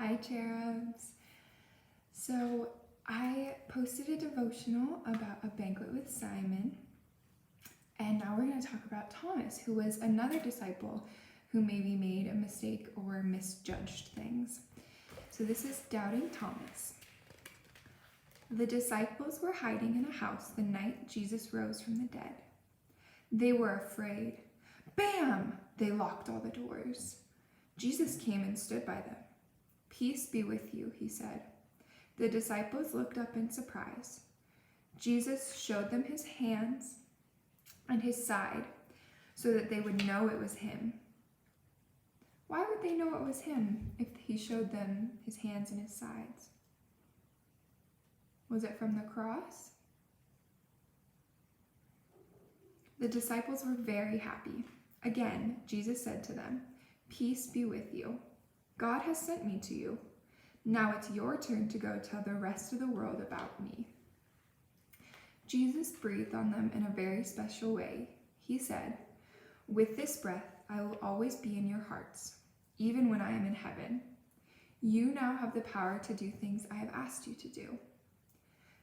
Hi, cherubs. So I posted a devotional about a banquet with Simon, and now we're going to talk about Thomas, who was another disciple who maybe made a mistake or misjudged things. So this is doubting Thomas. The disciples were hiding in a house the night Jesus rose from the dead. They were afraid. Bam! They locked all the doors. Jesus came and stood by them. "Peace be with you," he said. The disciples looked up in surprise. Jesus showed them his hands and his side so that they would know it was him. Why would they know it was him if he showed them his hands and his sides? Was it from the cross? The disciples were very happy. Again, Jesus said to them, "Peace be with you. God has sent me to you. Now it's your turn to go tell the rest of the world about me." Jesus breathed on them in a very special way. He said, "With this breath, I will always be in your hearts, even when I am in heaven. You now have the power to do things I have asked you to do."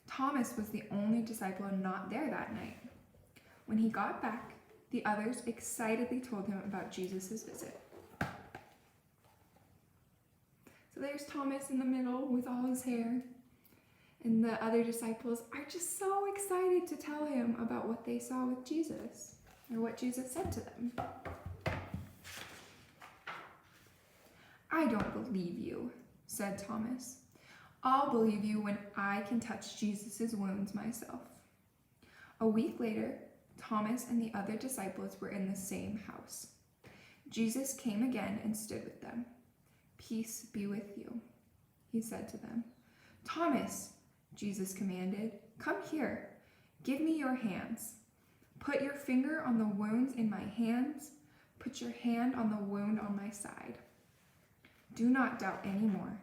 Thomas was the only disciple not there that night. When he got back, the others excitedly told him about Jesus' visit. So there's Thomas in the middle with all his hair, and the other disciples are just so excited to tell him about what they saw with Jesus, or what Jesus said to them. "I don't believe you," said Thomas. "I'll believe you when I can touch Jesus' wounds myself." A week later, Thomas and the other disciples were in the same house. Jesus came again and stood with them. "Peace be with you," he said to them. "Thomas," Jesus commanded, "come here. Give me your hands. Put your finger on the wounds in my hands. Put your hand on the wound on my side. Do not doubt anymore.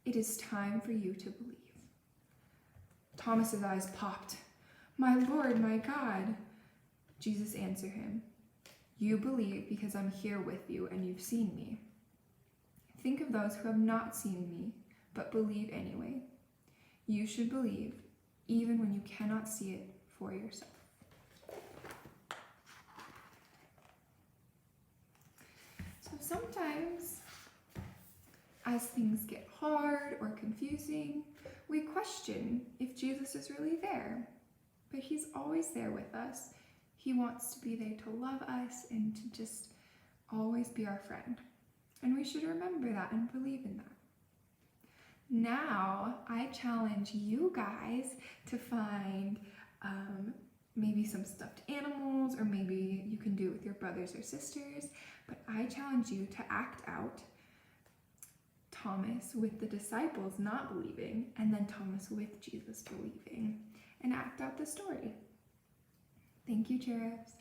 It is time for you to believe." Thomas's eyes popped. "My Lord, my God." Jesus answered him, "You believe because I'm here with you and you've seen me. Think of those who have not seen me, but believe anyway. You should believe, even when you cannot see it for yourself." So sometimes, as things get hard or confusing, we question if Jesus is really there. But he's always there with us. He wants to be there to love us and to just always be our friend. And we should remember that and believe in that. Now, I challenge you guys to find maybe some stuffed animals, or maybe you can do it with your brothers or sisters. But I challenge you to act out Thomas with the disciples not believing, and then Thomas with Jesus believing, and act out the story. Thank you, cherubs.